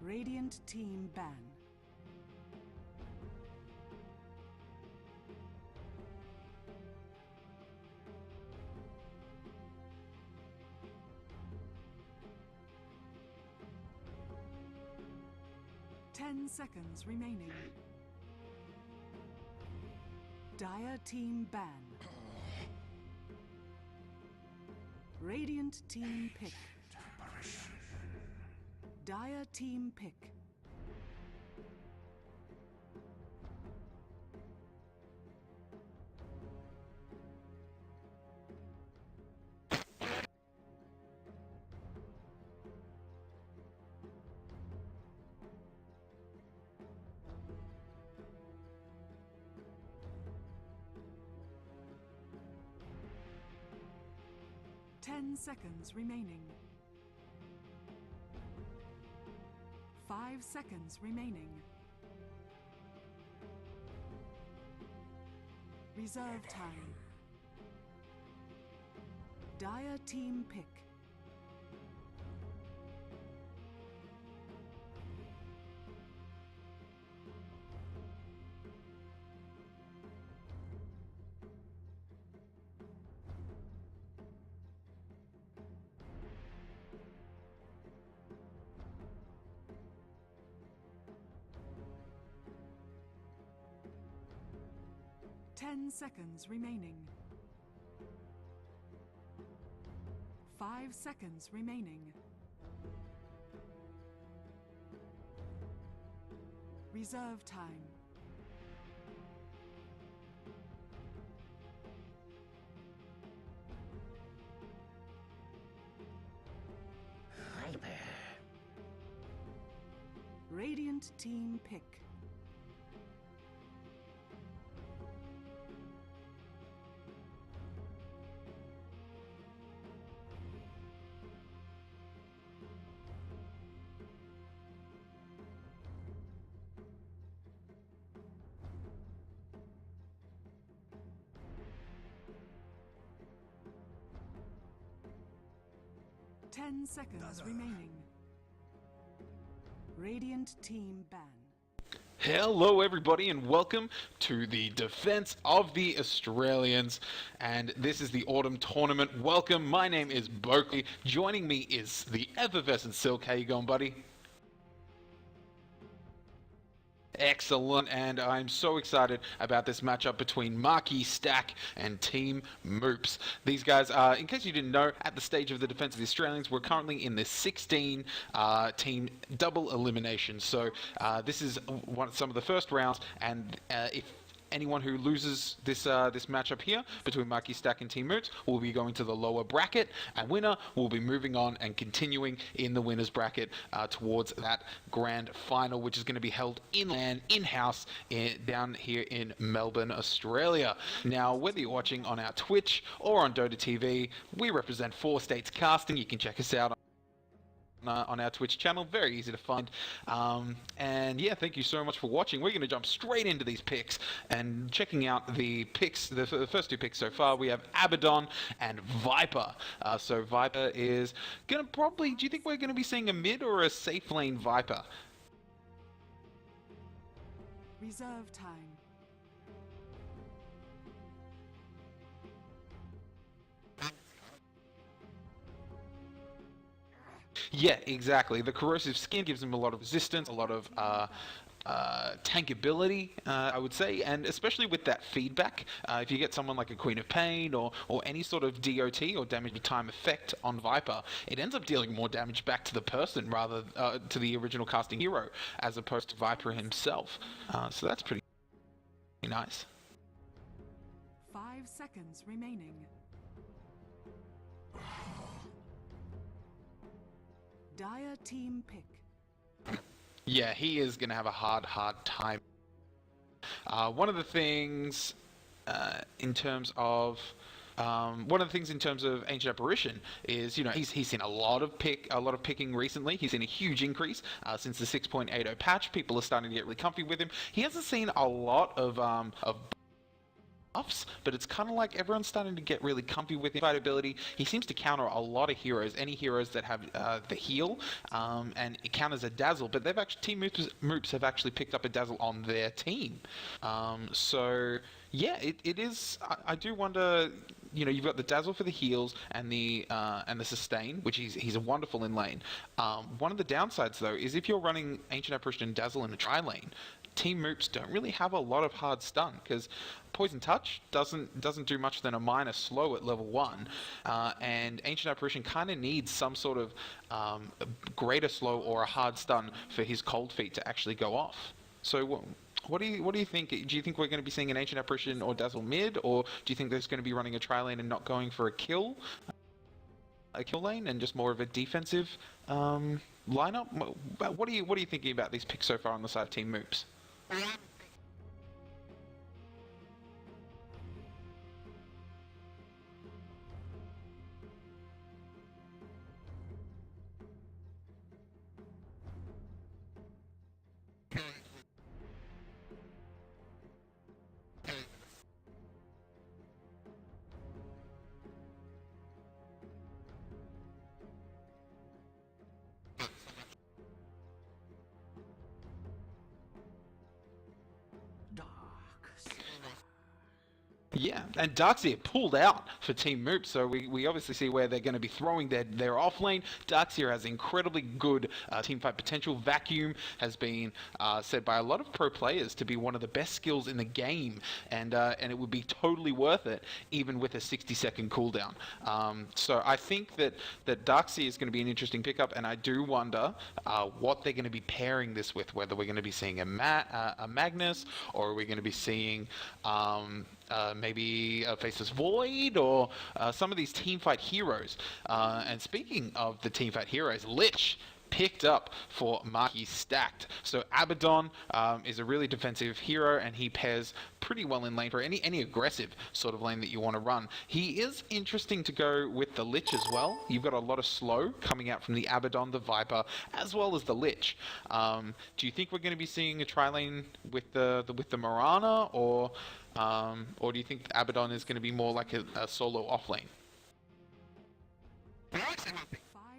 Radiant team ban. Ten seconds remaining. Dire team ban. Radiant team pick. Dire team pick. Ten seconds remaining. 5 seconds remaining. Reserve time. Dire team pick. Ten seconds remaining. 5 seconds remaining. Reserve time. Hyper. Radiant team pick. Ten seconds remaining. Radiant team ban. Hello everybody and welcome to the Defense of the Australians, and this is the Autumn Tournament. Welcome, my name is Markyi. Joining me is the effervescent Silk. How you going, buddy? Excellent, and I'm so excited about this matchup between Markyi Stack and Team Moops. These guys, in case you didn't know, at the stage of the Defense of the Australians, we're currently in the 16 team double elimination. So this is some of the first rounds, and if anyone who loses this this matchup here between Markyi Stack and Team Moops will be going to the lower bracket, and winner will be moving on and continuing in the winners bracket towards that grand final, which is going to be held in-house down here in Melbourne, Australia. Now, whether you're watching on our Twitch or on Dota TV, we represent 4 states casting. You can check us out on our Twitch channel, very easy to find, and yeah, thank you so much for watching. We're going to jump straight into these picks and checking out the picks. The first 2 picks so far, we have Abaddon and Viper. So Viper is going to probably, do you think we're going to be seeing a mid or a safe lane Viper? Reserve time. Yeah, exactly. The corrosive skin gives him a lot of resistance, a lot of tankability, I would say, and especially with that feedback, if you get someone like a Queen of Pain or any sort of DOT or damage to time effect on Viper, it ends up dealing more damage back to the person rather to the original casting hero, as opposed to Viper himself. So that's pretty nice. 5 seconds remaining. Dire team pick. Yeah, he is going to have a hard time. One of the things in terms of Ancient Apparition is, you know, he's seen a lot of picking recently. He's seen a huge increase since the 6.80 patch. People are starting to get really comfy with him. He hasn't seen a lot of buffs, but it's kind of like everyone's starting to get really comfy with his fight ability. He seems to counter a lot of heroes, any heroes that have the heal, and it counters a dazzle, but they've actually, Team Moops have actually picked up a dazzle on their team. So yeah, it is, I do wonder, you know, you've got the dazzle for the heals and the sustain, which he's a wonderful in lane. One of the downsides though is if you're running Ancient Apparition and Dazzle in a tri lane, Team Moops don't really have a lot of hard stun because Poison Touch doesn't do much than a minor slow at level 1, and Ancient Apparition kind of needs some sort of greater slow or a hard stun for his Cold Feet to actually go off. So what do you think? Do you think we're going to be seeing an Ancient Apparition or Dazzle mid, or do you think there's going to be running a tri lane and not going for a kill lane and just more of a defensive lineup? What are you thinking about these picks so far on the side of Team Moops? Yeah, and Darkseer pulled out for Team Moops, so we obviously see where they're going to be throwing their off lane. Darkseer has incredibly good teamfight potential. Vacuum has been said by a lot of pro players to be one of the best skills in the game, and it would be totally worth it, even with a 60-second cooldown. So I think that Darkseer is going to be an interesting pickup, and I do wonder what they're going to be pairing this with, whether we're going to be seeing a Magnus, or are we going to be seeing maybe a Faceless Void, or some of these teamfight heroes. And speaking of the teamfight heroes, Lich picked up for Markyi stacked. So Abaddon is a really defensive hero, and he pairs pretty well in lane for any aggressive sort of lane that you want to run. He is interesting to go with the Lich as well. You've got a lot of slow coming out from the Abaddon, the Viper, as well as the Lich. Do you think we're going to be seeing a tri lane with the Mirana, or do you think Abaddon is going to be more like a solo off lane? 5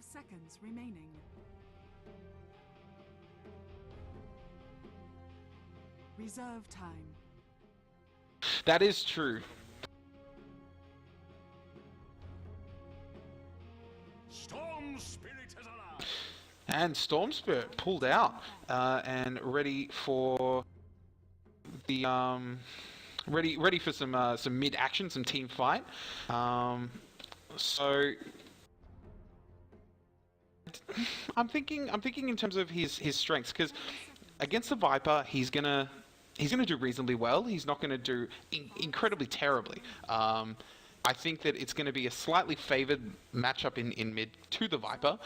seconds remaining. Reserve time. That is true. Storm Spirit is alive. And Storm Spirit pulled out and ready for the ready for some mid action, some team fight. So I'm thinking in terms of his strengths, because against the Viper he's gonna do reasonably well. He's not gonna do incredibly terribly. I think that it's going to be a slightly favored matchup in mid to the Viper,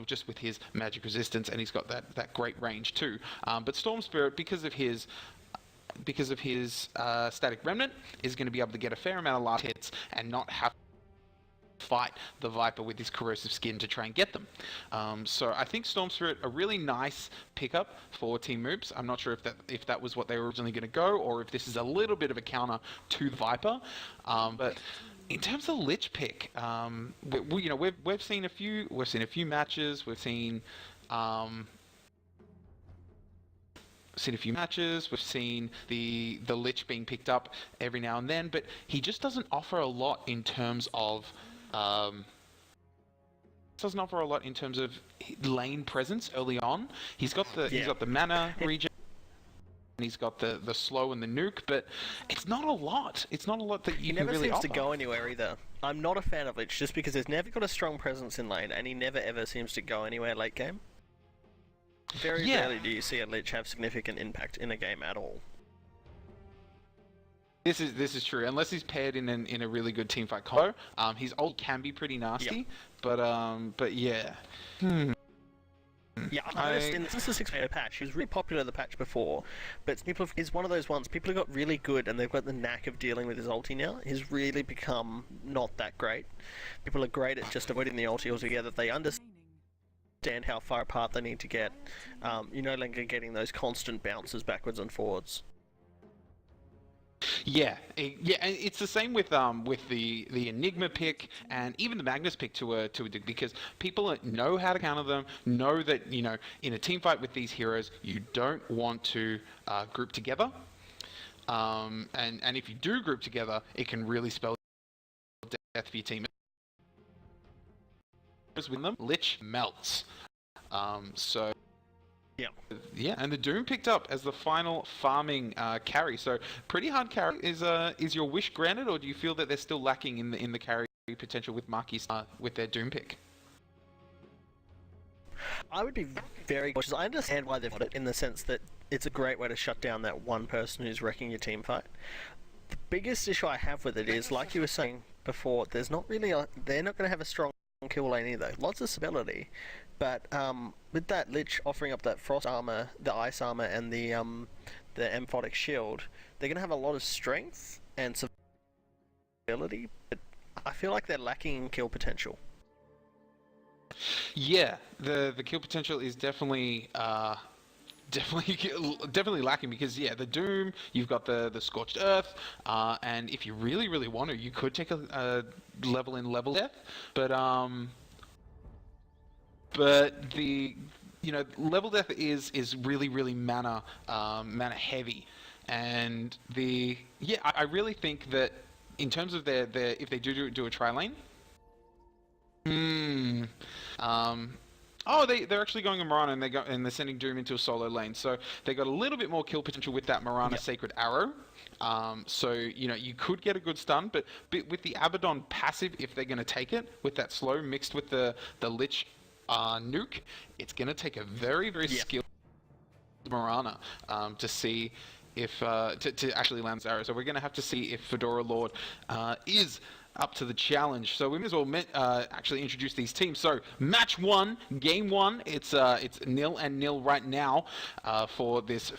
just with his magic resistance, and he's got that great range too. But Storm Spirit, because of his static remnant, is going to be able to get a fair amount of last hits and not have to fight the Viper with his corrosive skin to try and get them. So I think Storm Spirit, a really nice pickup for Team Moops. I'm not sure if that was what they were originally going to go, or if this is a little bit of a counter to the Viper. But in terms of Lich pick, we've seen a few matches. We've seen a few matches. We've seen the Lich being picked up every now and then, but he just doesn't offer a lot in terms of lane presence early on. He's got the mana regen. He's got the slow and the nuke, but it's not a lot. It's not a lot that you can really offer. He never seems to go anywhere either. I'm not a fan of Lich just because he's never got a strong presence in lane, and he never ever seems to go anywhere late game. Very rarely do you see a Lich have significant impact in a game at all. This is true, unless he's paired in a really good teamfight combo. His ult can be pretty nasty, but yeah. Yeah, I noticed since the 6.0 patch, he was really popular in the patch before, but he's one of those ones, people have got really good and they've got the knack of dealing with his ulti now. He's really become not that great. People are great at just avoiding the ulti altogether. They understand how far apart they need to get. You're no longer getting those constant bounces backwards and forwards. Yeah, and it's the same with the Enigma pick and even the Magnus pick to a degree, because people know how to counter them, know that in a team fight with these heroes you don't want to group together, and if you do group together, it can really spell death for your team. With them, Lich melts. So. Yeah, and the Doom picked up as the final farming carry. So pretty hard carry. Is your wish granted, or do you feel that they're still lacking in the carry potential with Markyi with their Doom pick? I would be very cautious. I understand why they've got it in the sense that it's a great way to shut down that one person who's wrecking your team fight. The biggest issue I have with it is, like you were saying before, they're not going to have a strong kill lane either. Lots of stability. But with that Lich offering up that frost armor, the ice armor, and the emphotic shield, they're going to have a lot of strength and stability, but I feel like they're lacking in kill potential. Yeah, the kill potential is definitely definitely lacking, because the Doom, you've got the Scorched Earth, and if you really want to, you could take a level in level death, but the level death is really mana heavy, and I really think that in terms of their if they do a tri lane, they're actually going on Mirana, and they're sending Doom into a solo lane, so they got a little bit more kill potential with that Mirana Sacred Arrow. So you could get a good stun, but with the Abaddon passive, if they're going to take it with that slow mixed with the Lich nuke, it's going to take a very skilled Mirana to see if to actually land arrow. So we're going to have to see if Fedora Lord is up to the challenge. So we may as well actually introduce these teams. So match 1, game 1. It's 0-0 right now for this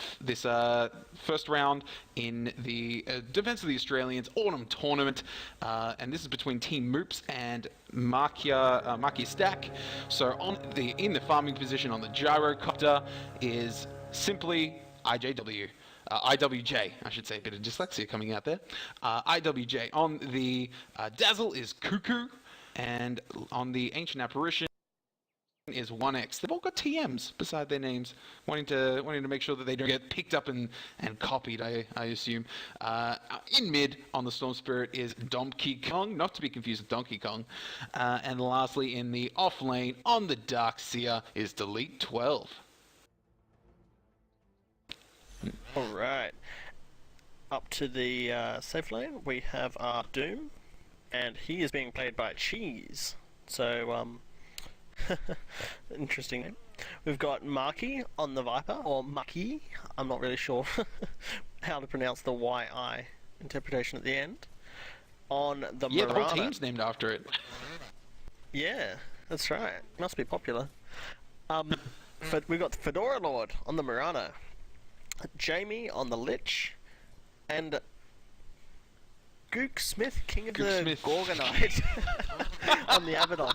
first round in the Defense of the Australians Autumn Tournament, and this is between Team Moops and Markyi Stack. So in the farming position on the gyrocopter is simply IJW. IWJ, I should say, a bit of dyslexia coming out there. IWJ. On the Dazzle is Cuckoo, and on the Ancient Apparition is 1X. They've all got TMs beside their names, wanting to make sure that they don't get picked up and copied, I assume. In mid, on the Storm Spirit, is Donkey Kong, not to be confused with Donkey Kong. And lastly, in the off lane, on the Darkseer, is Delete 12. Alright. Up to the safe lane, we have our Doom, and he is being played by Cheese. So, interesting name. We've got Markyi on the Viper, or Markyi. I'm not really sure how to pronounce the YI interpretation at the end. On the Mirana. The whole team's named after it. Yeah, that's right. Must be popular. But we've got Fedora Lord on the Mirana, Jamie on the Lich, and Gook Smith, King of the Gorgonite, on the Abaddon.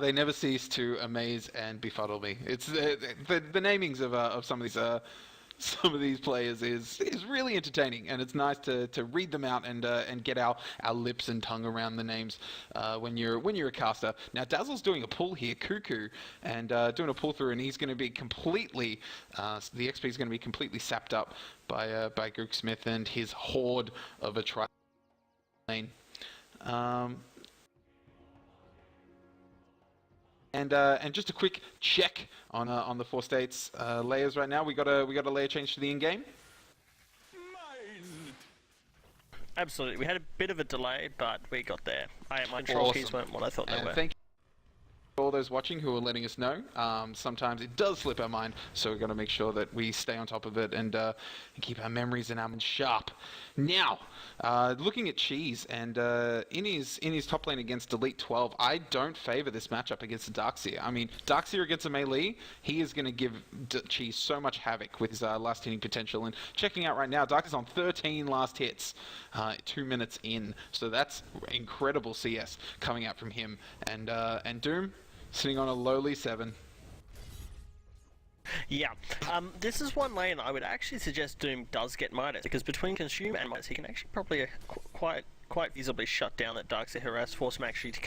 They never cease to amaze and befuddle me. It's the namings of some of these players is really entertaining, and it's nice to read them out and get our lips and tongue around the names when you're a caster. Now Dazzle's doing a pull here, Cuckoo, and doing a pull through, and he's going to be completely the XP is going to be completely sapped up by Gook Smith and his horde of a tri lane. And just a quick check on the 4 states layers right now. We got a layer change to the in-game. Absolutely, we had a bit of a delay, but we got there. My control keys weren't what I thought they were. Thank you to all those watching who are letting us know. Sometimes it does slip our mind, so we've got to make sure that we stay on top of it and keep our memories and our minds sharp. Now, looking at Cheese, and in his top lane against Delete 12, I don't favor this matchup against the Darkseer. I mean, Darkseer against a melee, he is going to give Cheese so much havoc with his last hitting potential. And checking out right now, Darkseer's on 13 last hits, 2 minutes in. So that's incredible CS coming out from him. And Doom sitting on a lowly 7. Yeah. This is one lane I would actually suggest Doom does get Midas, because between Consume and Midas, he can actually probably quite feasibly shut down that Darkseid harass, force him actually to